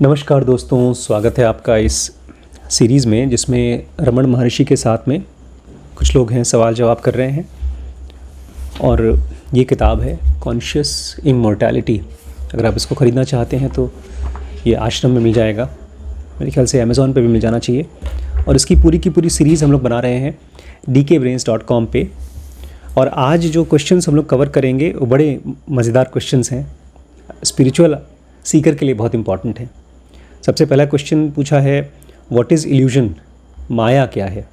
नमस्कार दोस्तों, स्वागत है आपका इस सीरीज़ में जिसमें रमन महर्षि के साथ में कुछ लोग हैं सवाल जवाब कर रहे हैं। और ये किताब है कॉन्शियस इमॉर्टैलिटी। अगर आप इसको ख़रीदना चाहते हैं तो ये आश्रम में मिल जाएगा, मेरे ख्याल से अमेज़ॉन पे भी मिल जाना चाहिए। और इसकी पूरी की पूरी सीरीज़ हम लोग बना रहे हैं dkbrains.com पे। और आज जो क्वेश्चंस हम लोग कवर करेंगे वो बड़े मज़ेदार क्वेश्चंस हैं, स्पिरिचुअल सीकर के लिए बहुत इंपॉर्टेंट है। सबसे पहला क्वेश्चन पूछा है व्हाट इज़ इल्यूजन, माया क्या है।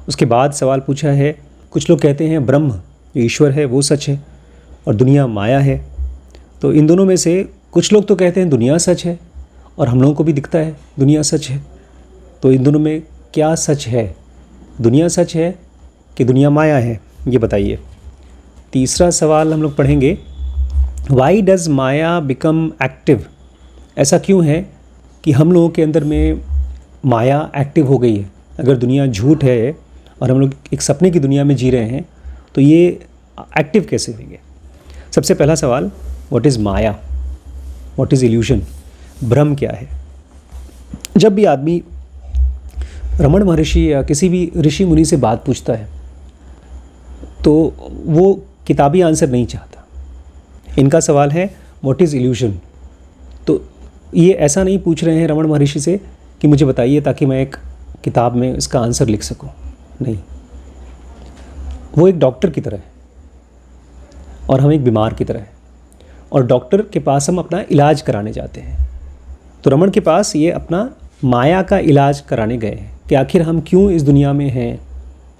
उसके बाद सवाल पूछा है कुछ लोग कहते हैं ब्रह्म जो ईश्वर है वो सच है और दुनिया माया है। तो इन दोनों में से कुछ लोग तो कहते हैं दुनिया सच है और हम लोगों को भी दिखता है दुनिया सच है। तो इन दोनों में क्या सच है, दुनिया सच है कि दुनिया माया है, ये बताइए। तीसरा सवाल हम लोग पढ़ेंगे why does Maya become active. ऐसा क्यों है कि हम लोगों के अंदर में माया एक्टिव हो गई है। अगर दुनिया झूठ है और हम लोग एक सपने की दुनिया में जी रहे हैं तो ये एक्टिव कैसे होंगे। सबसे पहला सवाल what is Maya, what is illusion, भ्रम क्या है। जब भी आदमी रमन महर्षि या किसी भी ऋषि मुनि से बात पूछता है तो वो किताबी आंसर नहीं चाहता। इनका सवाल है व्हाट इज़ इल्यूजन। तो ये ऐसा नहीं पूछ रहे हैं रमन महर्षि से कि मुझे बताइए ताकि मैं एक किताब में इसका आंसर लिख सकूं, नहीं। वो एक डॉक्टर की तरह है और हम एक बीमार की तरह है, और डॉक्टर के पास हम अपना इलाज कराने जाते हैं। तो रमन के पास ये अपना माया का इलाज कराने गए हैं कि आखिर हम क्यों इस दुनिया में हैं,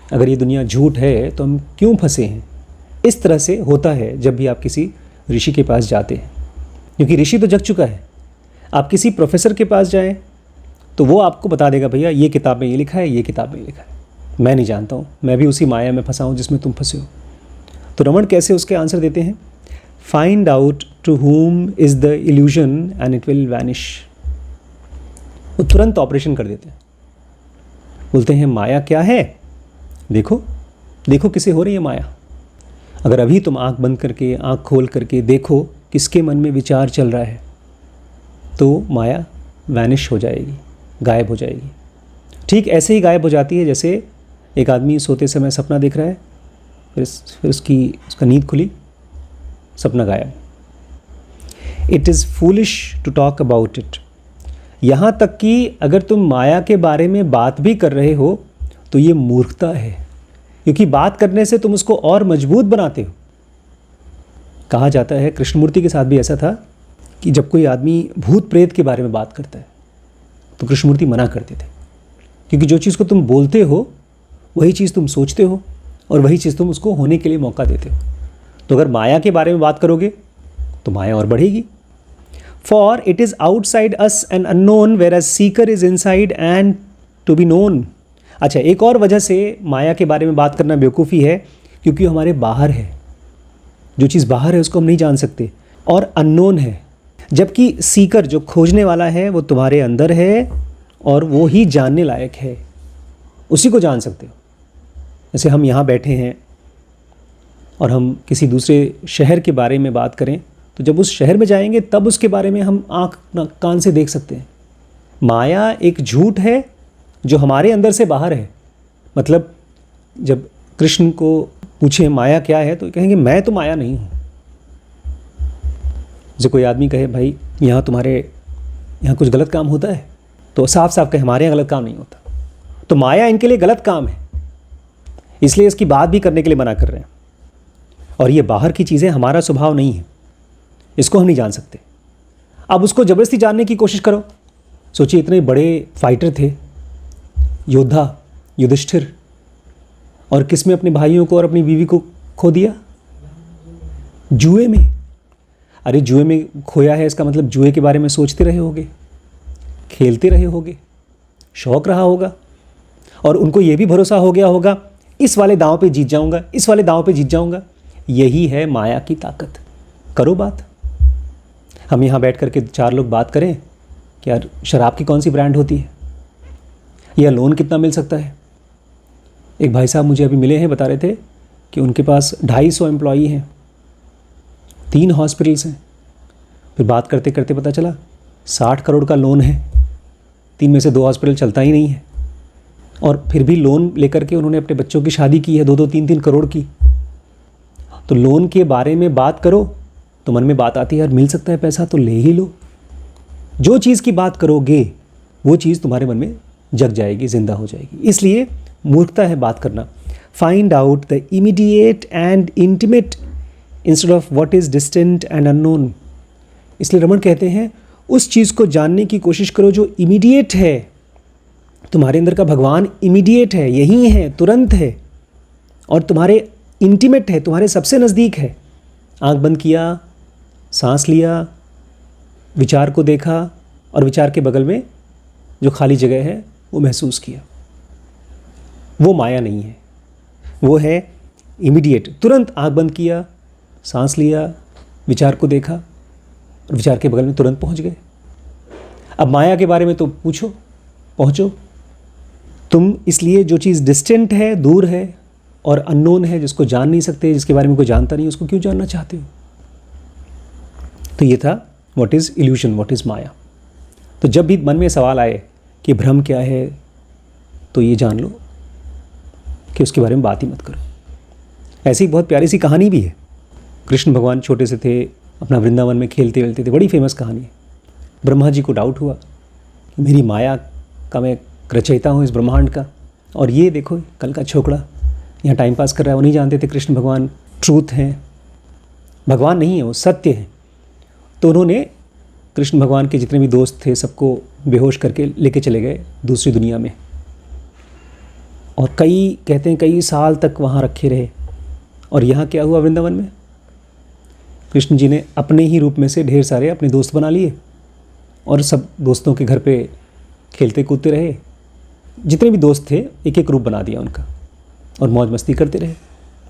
अगर ये दुनिया झूठ है तो हम क्यों फंसे हैं। इस तरह से होता है जब भी आप किसी ऋषि के पास जाते हैं, क्योंकि ऋषि तो जग चुका है। आप किसी प्रोफेसर के पास जाएं तो वो आपको बता देगा भैया ये किताब में ये लिखा है, ये किताब में ये लिखा है, मैं नहीं जानता हूँ, मैं भी उसी माया में फंसा हूँ जिसमें तुम फंसे हो। तो रमन कैसे उसके आंसर देते हैं, find out to whom is the illusion and it will vanish. वो तुरंत ऑपरेशन कर देते हैं, बोलते हैं माया क्या है, देखो देखो किसे हो रही है माया। अगर अभी तुम आँख बंद करके आँख खोल करके देखो किसके मन में विचार चल रहा है तो माया वैनिश हो जाएगी, गायब हो जाएगी। ठीक ऐसे ही गायब हो जाती है जैसे एक आदमी सोते समय सपना देख रहा है, फिर उसका नींद खुली, सपना गायब। It is foolish to talk about it. यहाँ तक कि अगर तुम माया के बारे में बात भी कर रहे हो तो ये मूर्खता है, क्योंकि बात करने से तुम उसको और मजबूत बनाते हो। कहा जाता है कृष्णमूर्ति के साथ भी ऐसा था कि जब कोई आदमी भूत प्रेत के बारे में बात करता है तो कृष्णमूर्ति मना करते थे, क्योंकि जो चीज़ को तुम बोलते हो वही चीज़ तुम सोचते हो और वही चीज़ तुम उसको होने के लिए मौका देते हो। तो अगर माया के बारे में बात करोगे तो माया और बढ़ेगी। For it is outside us and unknown whereas seeker is inside and to be known. अच्छा, एक और वजह से माया के बारे में बात करना बेवकूफ़ी है, क्योंकि हमारे बाहर है। जो चीज़ बाहर है उसको हम नहीं जान सकते और अननोन है, जबकि सीकर जो खोजने वाला है वो तुम्हारे अंदर है और वो ही जानने लायक है, उसी को जान सकते हो। जैसे हम यहाँ बैठे हैं और हम किसी दूसरे शहर के बारे में बात करें तो जब उस शहर में जाएंगे तब उसके बारे में हम आँख कान से देख सकते हैं। माया एक झूठ है जो हमारे अंदर से बाहर है। मतलब जब कृष्ण को पूछे माया क्या है तो कहेंगे मैं तो माया नहीं हूँ। जो कोई आदमी कहे भाई तुम्हारे यहाँ कुछ गलत काम होता है तो साफ साफ कहे हमारे यहाँ गलत काम नहीं होता। तो माया इनके लिए गलत काम है, इसलिए इसकी बात भी करने के लिए मना कर रहे हैं। और ये बाहर की चीज़ें हमारा स्वभाव नहीं है, इसको हम नहीं जान सकते। अब उसको ज़बरदस्ती जानने की कोशिश करो। सोचिए इतने बड़े फाइटर थे, योद्धा युधिष्ठिर, और किसमें अपने भाइयों को और अपनी बीवी को खो दिया, जुए में। अरे जुए में खोया है इसका मतलब जुए के बारे में सोचते रहे होगे, खेलते रहे होगे, शौक़ रहा होगा, और उनको ये भी भरोसा हो गया होगा इस वाले दांव पे जीत जाऊंगा, इस वाले दांव पे जीत जाऊंगा। यही है माया की ताकत। करो बात। हम यहाँ बैठ करके चार लोग बात करें कि यार शराब की कौन सी ब्रांड होती है, या लोन कितना मिल सकता है। एक भाई साहब मुझे अभी मिले हैं, बता रहे थे कि उनके पास 250 एम्प्लॉई हैं, 3 हॉस्पिटल्स हैं। फिर बात करते करते पता चला 60 करोड़ का लोन है, 3 में से 2 हॉस्पिटल चलता ही नहीं है, और फिर भी लोन लेकर के उन्होंने अपने बच्चों की शादी की है 2-2, 3-3 करोड़ की। तो लोन के बारे में बात करो तो मन में बात आती है यार मिल सकता है पैसा तो ले ही लो। जो चीज़ की बात करोगे वो चीज़ तुम्हारे मन में जग जाएगी, जिंदा हो जाएगी। इसलिए मूर्खता है बात करना। Find out the immediate and intimate instead of what is distant and unknown. इसलिए रमण कहते हैं उस चीज़ को जानने की कोशिश करो जो इमीडिएट है। तुम्हारे अंदर का भगवान इमीडिएट है, यही है, तुरंत है, और तुम्हारे इंटीमेट है, तुम्हारे सबसे नज़दीक है। आंख बंद किया, सांस लिया, विचार को देखा, और विचार के बगल में जो खाली जगह है वो महसूस किया। वो माया नहीं है, वो है इमीडिएट। तुरंत आंख बंद किया, सांस लिया, विचार को देखा, और विचार के बगल में तुरंत पहुंच गए। अब माया के बारे में तो पूछो, पहुंचो तुम। इसलिए जो चीज़ डिस्टेंट है, दूर है, और अननोन है, जिसको जान नहीं सकते, जिसके बारे में कोई जानता नहीं, उसको क्यों जानना चाहते हो? तो ये था what is illusion, what is maya. तो जब भी मन में सवाल आए कि भ्रम क्या है, तो ये जान लो कि उसके बारे में बात ही मत करो। ऐसी बहुत प्यारी सी कहानी भी है। कृष्ण भगवान छोटे से थे, अपना वृंदावन में खेलते वेलते थे, बड़ी फेमस कहानी है। ब्रह्मा जी को डाउट हुआ कि मेरी माया का मैं रचयिता हूँ इस ब्रह्मांड का, और ये देखो कल का छोकरा यहाँ टाइम पास कर रहा है। वो नहीं जानते थे कृष्ण भगवान ट्रूथ हैं, भगवान नहीं है, वो सत्य है। तो उन्होंने कृष्ण भगवान के जितने भी दोस्त थे सबको बेहोश करके लेके चले गए दूसरी दुनिया में, और कहते हैं कई साल तक वहाँ रखे रहे। और यहाँ क्या हुआ वृंदावन में? कृष्ण जी ने अपने ही रूप में से ढेर सारे अपने दोस्त बना लिए, और सब दोस्तों के घर पे खेलते कूदते रहे। जितने भी दोस्त थे एक एक रूप बना दिया उनका, और मौज मस्ती करते रहे,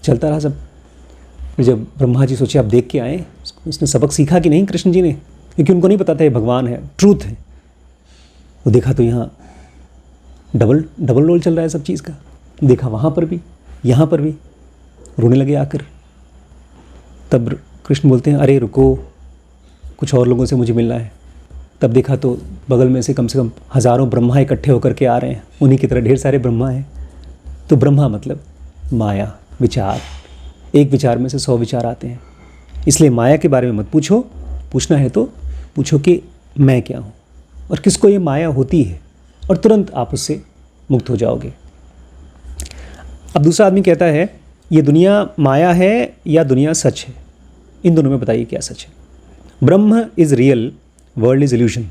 चलता रहा सब। फिर जब ब्रह्मा जी सोचे अब देख के आए, उसने सबक सीखा कि नहीं कृष्ण जी ने, क्योंकि उनको नहीं पता था ये भगवान है, ट्रूथ है। वो देखा तो यहाँ डबल रोल चल रहा है सब चीज़ का। देखा वहाँ पर भी, यहाँ पर भी, रोने लगे आकर। तब कृष्ण बोलते हैं अरे रुको, कुछ और लोगों से मुझे मिलना है। तब देखा तो बगल में से कम हज़ारों ब्रह्मा इकट्ठे होकर के आ रहे हैं, उन्हीं की तरह ढेर सारे ब्रह्मा हैं। तो ब्रह्मा मतलब माया, विचार। एक विचार में से 100 विचार आते हैं। इसलिए माया के बारे में मत पूछो, पूछना है तो पूछो कि मैं क्या हूँ और किसको ये माया होती है, और तुरंत आप उससे मुक्त हो जाओगे। अब दूसरा आदमी कहता है ये दुनिया माया है या दुनिया सच है, इन दोनों में बताइए क्या सच है। ब्रह्म is real, world is evolution.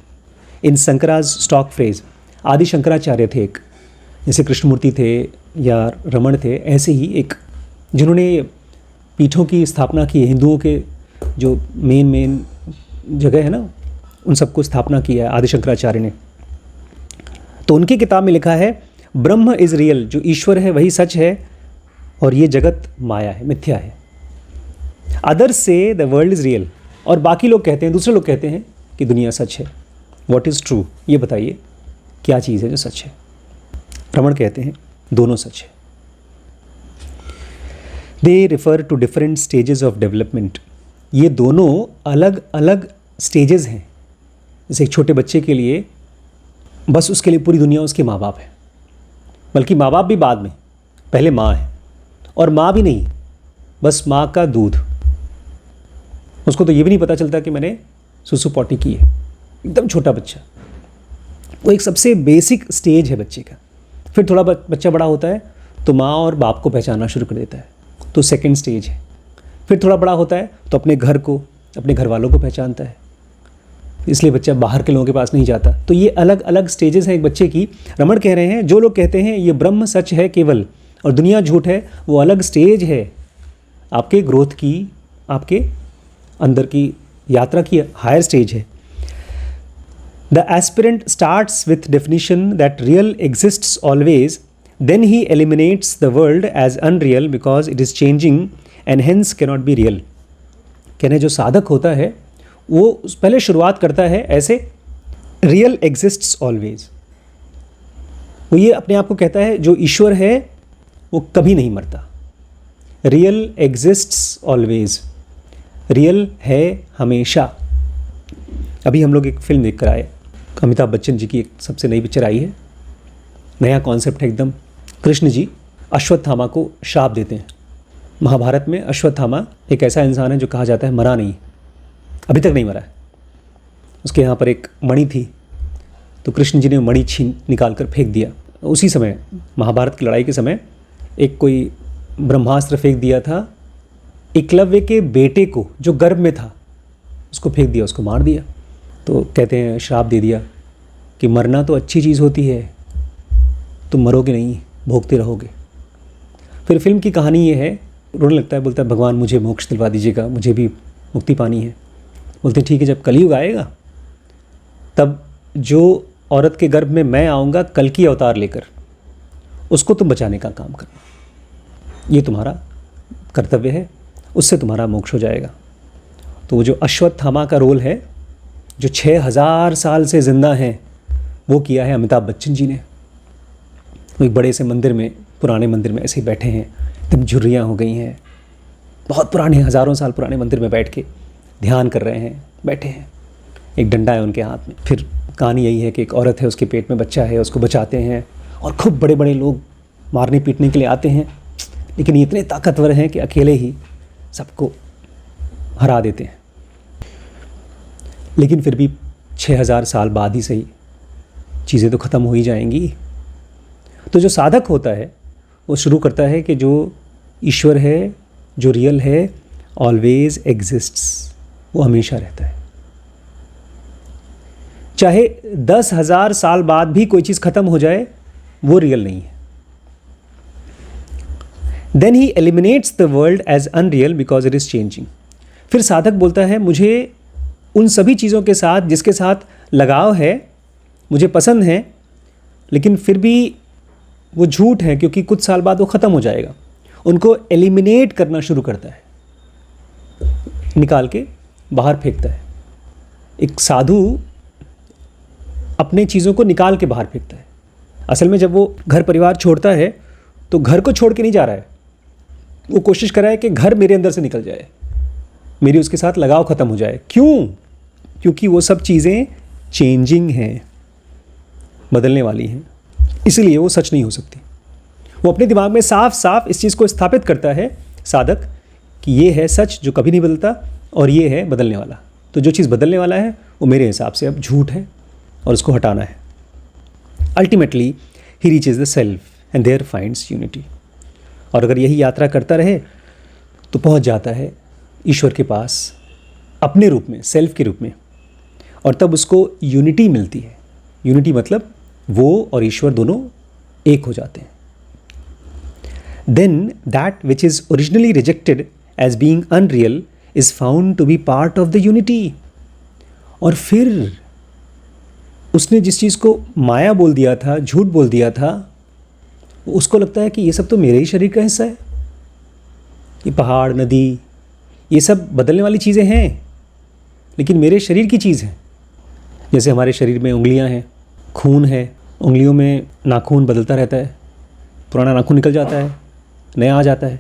In शंकराज stock phrase, आदि शंकराचार्य थे एक, जैसे कृष्णमूर्ति थे या रमण थे, ऐसे ही एक जिन्होंने पीठों की स्थापना की, हिंदुओं के जो मेन जगह है ना, उन सबको स्थापना किया है आदि शंकराचार्य ने। तो उनकी किताब में लिखा है ब्रह्म इज़ रियल, जो ईश्वर है वही सच है, और ये जगत माया है, मिथ्या है। अदर्स से द वर्ल्ड इज़ रियल, और बाकी लोग कहते हैं, दूसरे लोग कहते हैं कि दुनिया सच है। व्हाट इज़ ट्रू, ये बताइए क्या चीज़ है जो सच है। रमण कहते हैं दोनों सच है। They refer to different stages of development. ये दोनों अलग अलग स्टेजेस हैं। जैसे एक छोटे बच्चे के लिए बस उसके लिए पूरी दुनिया उसके माँ बाप है, बल्कि माँ बाप भी बाद में, पहले माँ है, और माँ भी नहीं, बस माँ का दूध। उसको तो ये भी नहीं पता चलता कि मैंने सुसु पॉटी की है, एकदम छोटा बच्चा। वो एक सबसे बेसिक स्टेज है बच्चे का। फिर थोड़ा बच्चा बड़ा होता है तो माँ और बाप को पहचानना शुरू कर देता है, तो सेकंड स्टेज है। फिर थोड़ा बड़ा होता है तो अपने घर को, अपने घर वालों को पहचानता है, इसलिए बच्चा बाहर के लोगों के पास नहीं जाता। तो ये अलग अलग स्टेजेस हैं एक बच्चे की। रमण कह रहे हैं जो लोग कहते हैं ये ब्रह्म सच है केवल और दुनिया झूठ है, वो अलग स्टेज है आपके ग्रोथ की, आपके अंदर की यात्रा की हायर स्टेज है। The aspirant starts with definition that real exists always, then he eliminates the world as unreal because it is changing and hence cannot be real. कहने जो साधक होता है वो पहले शुरुआत करता है ऐसे, रियल एग्जिस्ट्स ऑलवेज। वो ये अपने आप को कहता है जो ईश्वर है वो कभी नहीं मरता। रियल एग्जिस्ट्स ऑलवेज, रियल है हमेशा। अभी हम लोग एक फिल्म देख कर आए, अमिताभ बच्चन जी की एक सबसे नई पिक्चर आई है, नया कॉन्सेप्ट है एकदम। कृष्ण जी अश्वत्थामा को श्राप देते हैं। महाभारत में अश्वत्थामा एक ऐसा इंसान है जो कहा जाता है मरा नहीं, अभी तक नहीं मरा है। उसके यहाँ पर एक मणि थी, तो कृष्ण जी ने मणि छीन निकाल कर फेंक दिया। उसी समय महाभारत की लड़ाई के समय एक कोई ब्रह्मास्त्र फेंक दिया था, एकलव्य के बेटे को जो गर्भ में था उसको फेंक दिया, उसको मार दिया। तो कहते हैं श्राप दे दिया कि मरना तो अच्छी चीज़ होती है, तुम मरोगे नहीं, भोगते रहोगे। फिर फिल्म की कहानी ये है, रोने लगता है, बोलता है भगवान मुझे मोक्ष दिलवा दीजिएगा, मुझे भी मुक्ति पानी है। बोलते हैं ठीक है, जब कलयुग आएगा तब जो औरत के गर्भ में मैं आऊँगा कल की अवतार लेकर, उसको तुम बचाने का काम करना, ये तुम्हारा कर्तव्य है, उससे तुम्हारा मोक्ष हो जाएगा। तो वो जो अश्वत्थामा का रोल है, जो 6000 साल से ज़िंदा हैं, वो किया है अमिताभ बच्चन जी ने। वो एक बड़े से मंदिर में, पुराने मंदिर में ऐसे ही बैठे हैं, एकदम झुर्रियाँ हो गई हैं, बहुत पुराने, हज़ारों साल पुराने मंदिर में बैठ के ध्यान कर रहे हैं, बैठे हैं, एक डंडा है उनके हाथ में। फिर कहानी यही है कि एक औरत है, उसके पेट में बच्चा है, उसको बचाते हैं, और खूब बड़े बड़े लोग मारने पीटने के लिए आते हैं, लेकिन ये इतने ताकतवर हैं कि अकेले ही सबको हरा देते हैं। लेकिन फिर भी 6000 साल बाद ही सही चीज़ें तो ख़त्म हो ही जाएंगी। तो जो साधक होता है वो शुरू करता है कि जो ईश्वर है, जो रियल है, ऑलवेज एग्जिस्ट्स, वो हमेशा रहता है। चाहे 10,000 साल बाद भी कोई चीज़ ख़त्म हो जाए, वो रियल नहीं है। Then he eliminates the world as unreal because it is changing. फिर साधक बोलता है मुझे उन सभी चीज़ों के साथ जिसके साथ लगाव है, मुझे पसंद है, लेकिन फिर भी वो झूठ है, क्योंकि कुछ साल बाद वो ख़त्म हो जाएगा। उनको एलिमिनेट करना शुरू करता है, निकाल के बाहर फेंकता है। एक साधु अपने चीज़ों को निकाल के बाहर फेंकता है। असल में जब वो घर परिवार छोड़ता है तो घर को छोड़ के नहीं जा रहा है, वो कोशिश कर रहा है कि घर मेरे अंदर से निकल जाए, मेरी उसके साथ लगाव ख़त्म हो जाए। क्यों? क्योंकि वो सब चीज़ें चेंजिंग हैं, बदलने वाली हैं, इसलिए वो सच नहीं हो सकती। वो अपने दिमाग में साफ साफ इस चीज़ को स्थापित करता है साधक कि ये है सच जो कभी नहीं बदलता, और ये है बदलने वाला। तो जो चीज़ बदलने वाला है वो मेरे हिसाब से अब झूठ है और उसको हटाना है। Ultimately he reaches the self and there finds unity. और अगर यही यात्रा करता रहे तो पहुंच जाता है ईश्वर के पास अपने रूप में, सेल्फ के रूप में, और तब उसको यूनिटी मिलती है। यूनिटी मतलब वो और ईश्वर दोनों एक हो जाते हैं। Then that which is originally rejected as being unreal is found to be part of the unity. और फिर उसने जिस चीज़ को माया बोल दिया था, झूठ बोल दिया था, उसको लगता है कि ये सब तो मेरे ही शरीर का हिस्सा है, ये पहाड़, नदी, ये सब बदलने वाली चीज़ें हैं, लेकिन मेरे शरीर की चीज़ है। जैसे हमारे शरीर में उंगलियां हैं, खून है, उंगलियों में नाखून बदलता रहता है, पुराना नाखून निकल जाता है, नया आ जाता है,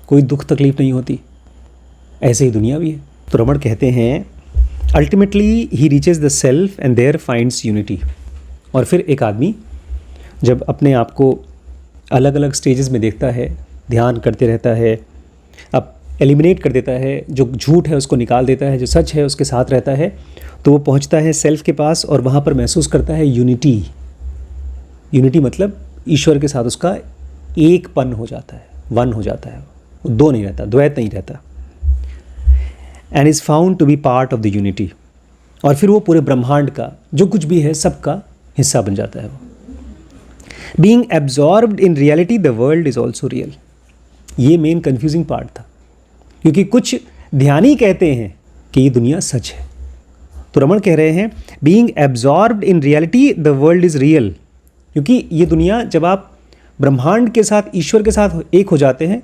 कोई दुख तकलीफ नहीं होती। ऐसे ही दुनिया भी है। तो रमण कहते हैं ultimately he reaches the self and there finds unity. और फिर एक आदमी जब अपने आप को अलग अलग स्टेजेस में देखता है, ध्यान करते रहता है, अब एलिमिनेट कर देता है, जो झूठ है उसको निकाल देता है, जो सच है उसके साथ रहता है, तो वो पहुंचता है सेल्फ के पास और वहाँ पर महसूस करता है यूनिटी। यूनिटी मतलब ईश्वर के साथ उसका एकपन हो जाता है, वन हो जाता है, वो दो नहीं रहता, द्वैत नहीं रहता। And is found to be part of the unity. और फिर वो पूरे ब्रह्मांड का जो कुछ भी है सबका हिस्सा बन जाता है। वो being absorbed in reality the world is also real. ये मेन कन्फ्यूजिंग पार्ट था, क्योंकि कुछ ध्यानी कहते हैं कि ये दुनिया सच है। तो रमण कह रहे हैं being absorbed in reality the world is real, क्योंकि ये दुनिया जब आप ब्रह्मांड के साथ, ईश्वर के साथ एक हो जाते हैं,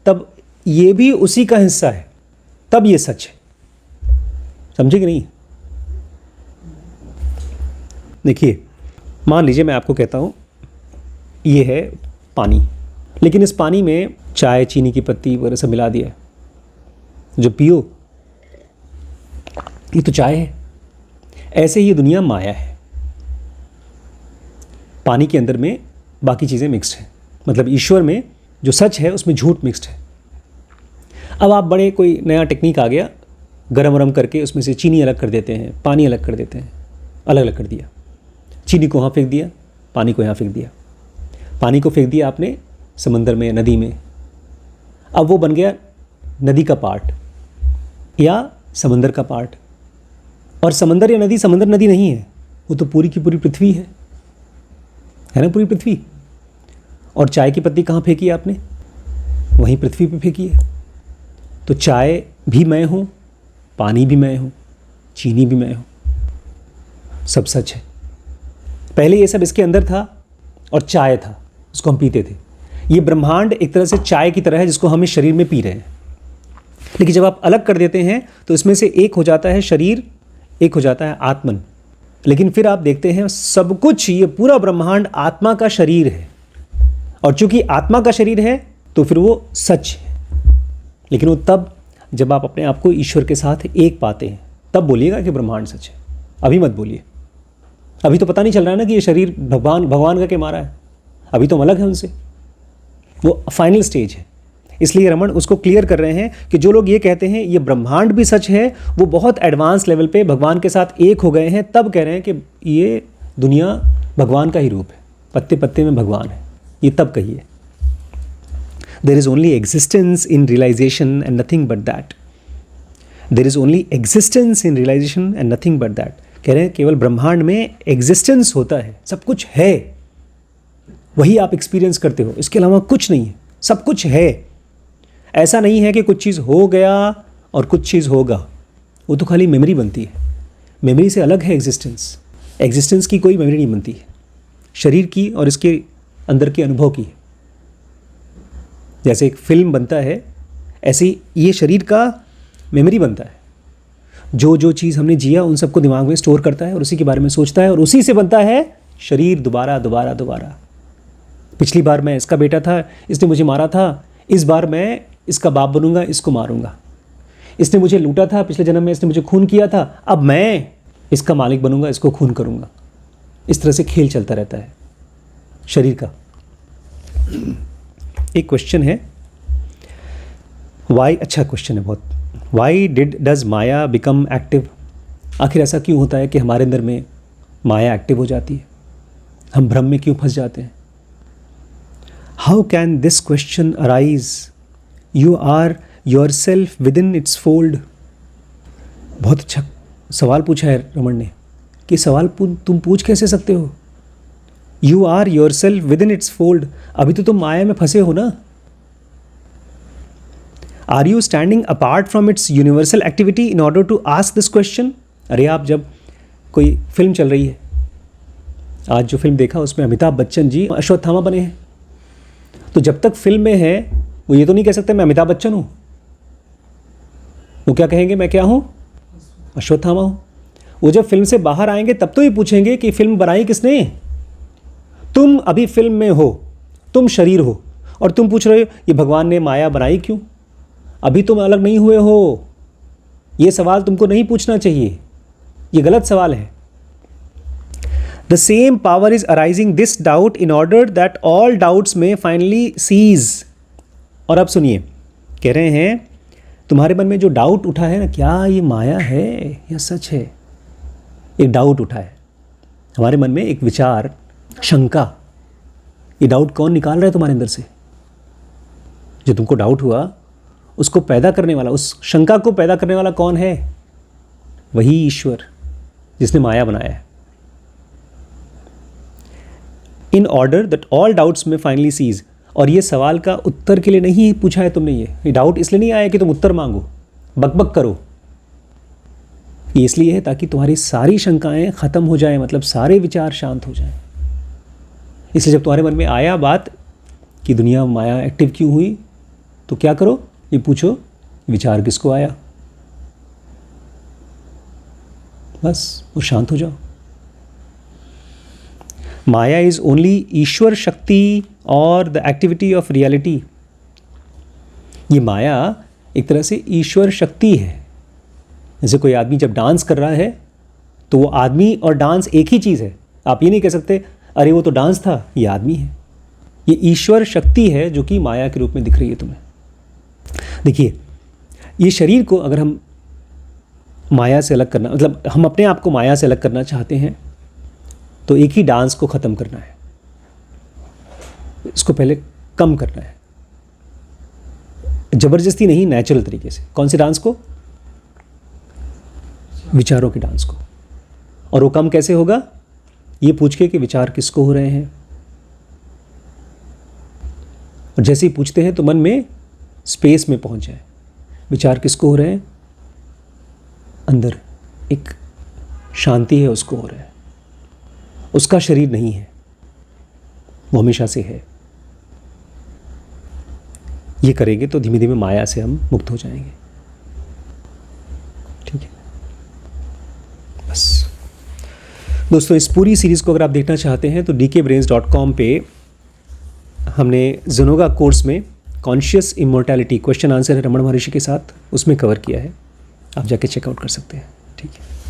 तब ये भी उसी का हिस्सा है, तब ये सच है। समझे कि नहीं? देखिए, मान लीजिए मैं आपको कहता हूँ ये है पानी, लेकिन इस पानी में चाय, चीनी की पत्ती वगैरह सब मिला दिया है, जो पियो ये तो चाय है, ऐसे ही ये दुनिया माया है। पानी के अंदर में बाकी चीज़ें मिक्स्ड हैं, मतलब ईश्वर में जो सच है उसमें झूठ मिक्स्ड है। अब आप बड़े कोई नया टेक्निक आ गया, गरम वरम करके उसमें से चीनी अलग कर देते हैं, पानी अलग कर देते हैं, अलग अलग कर दिया। चीनी को वहाँ फेंक दिया, पानी को यहाँ फेंक दिया। पानी को फेंक दिया आपने समंदर में, नदी में, अब वो बन गया नदी का पार्ट या समंदर का पार्ट। और समंदर या नदी, समंदर नदी नहीं है, वो तो पूरी की पूरी पृथ्वी है ना, पूरी पृथ्वी। और चाय की पत्ती कहाँ फेंकी आपने? वहीं पृथ्वी पे फेंकी है। तो चाय भी मैं हूँ, पानी भी मैं हूँ, चीनी भी मैं हूँ, सब सच है। पहले ये सब इसके अंदर था और चाय था, उसको हम पीते थे। ये ब्रह्मांड एक तरह से चाय की तरह है जिसको हम इस शरीर में पी रहे हैं। लेकिन जब आप अलग कर देते हैं तो इसमें से एक हो जाता है शरीर, एक हो जाता है आत्मन। लेकिन फिर आप देखते हैं सब कुछ, ये पूरा ब्रह्मांड आत्मा का शरीर है। और चूंकि आत्मा का शरीर है तो फिर वो सच है। लेकिन वो तब जब आप अपने आप को ईश्वर के साथ एक पाते हैं, तब बोलिएगा कि ब्रह्मांड सच है। अभी मत बोलिए, अभी तो पता नहीं चल रहा है ना कि ये शरीर भगवान का के मारा है, अभी तो हम अलग है उनसे। वो फाइनल स्टेज है। इसलिए रमन उसको क्लियर कर रहे हैं कि जो लोग ये कहते हैं ये ब्रह्मांड भी सच है, वो बहुत एडवांस लेवल पे भगवान के साथ एक हो गए हैं, तब कह रहे हैं कि ये दुनिया भगवान का ही रूप है, पत्ते पत्ते में भगवान है। ये तब कहिए। There is only existence in realisation and nothing but that. There is only existence in realisation and nothing but that. कह रहे हैं केवल ब्रह्मांड में एग्जिस्टेंस होता है, सब कुछ है, वही आप एक्सपीरियंस करते हो, इसके अलावा कुछ नहीं है, सब कुछ है। ऐसा नहीं है कि कुछ चीज़ हो गया और कुछ चीज़ होगा, वो तो खाली मेमोरी बनती है। मेमोरी से अलग है एग्जिस्टेंस। एग्जिस्टेंस की कोई मेमोरी नहीं बनती है, शरीर की और इसके अंदर के अनुभव की। जैसे एक फिल्म बनता है, ऐसे ही ये शरीर का मेमोरी बनता है। जो जो चीज़ हमने जिया उन सबको दिमाग में स्टोर करता है और उसी के बारे में सोचता है, और उसी से बनता है शरीर दोबारा दोबारा दोबारा। पिछली बार मैं इसका बेटा था, इसने मुझे मारा था, इस बार मैं इसका बाप बनूंगा, इसको मारूंगा। इसने मुझे लूटा था, पिछले जन्म में इसने मुझे खून किया था, अब मैं इसका मालिक बनूंगा, इसको खून करूंगा। इस तरह से खेल चलता रहता है शरीर का। एक क्वेश्चन है, वाई, अच्छा क्वेश्चन है बहुत। Why does Maya become active? आखिर ऐसा क्यों होता है कि हमारे अंदर में माया एक्टिव हो जाती है, हम भ्रम में क्यों फंस जाते हैं? How can this question arise? You are yourself within its fold. बहुत अच्छा सवाल पूछा है रमन ने, कि सवाल तुम पूछ कैसे सकते हो? You are yourself within its fold. अभी तो तुम माया में फंसे हो ना। Are you standing apart from its universal activity in order to ask this question? अरे आप जब कोई फिल्म चल रही है, आज जो फिल्म देखा उसमें अमिताभ बच्चन जी अश्वत्थामा बने हैं, तो जब तक फिल्म में है वो ये तो नहीं कह सकते मैं अमिताभ बच्चन हूँ। वो क्या कहेंगे, मैं क्या हूँ? अश्वत्थामा हूँ। वो जब फिल्म से बाहर आएंगे तब तो ये पूछेंगे कि फिल्म बनाई किसने? तुम अभी फिल्म में हो, तुम शरीर हो, और तुम पूछ रहे हो ये भगवान ने माया बनाई क्यों? अभी तुम अलग नहीं हुए हो। ये सवाल तुमको नहीं पूछना चाहिए, ये गलत सवाल है। The same power is arising this doubt in order that all doubts may finally cease। और अब सुनिए, कह रहे हैं तुम्हारे मन में जो डाउट उठा है ना, क्या ये माया है या सच है? एक डाउट उठा है हमारे मन में, एक विचार, शंका। ये डाउट कौन निकाल रहा है तुम्हारे अंदर से? जो तुमको डाउट हुआ उसको पैदा करने वाला, उस शंका को पैदा करने वाला कौन है? वही ईश्वर जिसने माया बनाया है। In order that all doubts में फाइनली सीज। और ये सवाल का उत्तर के लिए नहीं पूछा है तुमने। ये डाउट इसलिए नहीं आया कि तुम उत्तर मांगो, बकबक करो। ये इसलिए है ताकि तुम्हारी सारी शंकाएं खत्म हो जाएं, मतलब सारे विचार शांत हो जाएं। इसलिए जब तुम्हारे मन में आया बात कि दुनिया माया एक्टिव क्यों हुई, तो क्या करो, ये पूछो विचार किसको आया, बस वो शांत हो जाओ। माया इज ओनली ईश्वर शक्ति और द एक्टिविटी ऑफ रियलिटी। ये माया एक तरह से ईश्वर शक्ति है। जैसे कोई आदमी जब डांस कर रहा है तो वो आदमी और डांस एक ही चीज़ है। आप ये नहीं कह सकते अरे वो तो डांस था, ये आदमी है। ये ईश्वर शक्ति है जो कि माया के रूप में दिख रही है तुम्हें। देखिए, ये शरीर को अगर हम माया से अलग करना, मतलब हम अपने आप को माया से अलग करना चाहते हैं, तो एक ही डांस को ख़त्म करना है, इसको पहले कम करना है, ज़बरदस्ती नहीं, नेचुरल तरीके से। कौन से डांस को? विचारों के डांस को। और वो कम कैसे होगा? ये पूछ के कि विचार किसको हो रहे हैं। और जैसे ही पूछते हैं तो मन में स्पेस में पहुंच जाए, विचार किसको हो रहे हैं, अंदर एक शांति है, उसको हो रहा है, उसका शरीर नहीं है, वो हमेशा से है। ये करेंगे तो धीमे धीमे माया से हम मुक्त हो जाएंगे। ठीक है, बस दोस्तों, इस पूरी सीरीज़ को अगर आप देखना चाहते हैं तो dkbrains.com पे हमने ज़ेनोगा कोर्स में कॉन्शियस इमोर्टैलिटी क्वेश्चन आंसर है रमण महर्षि के साथ, उसमें कवर किया है, आप जाके चेकआउट कर सकते हैं। ठीक है।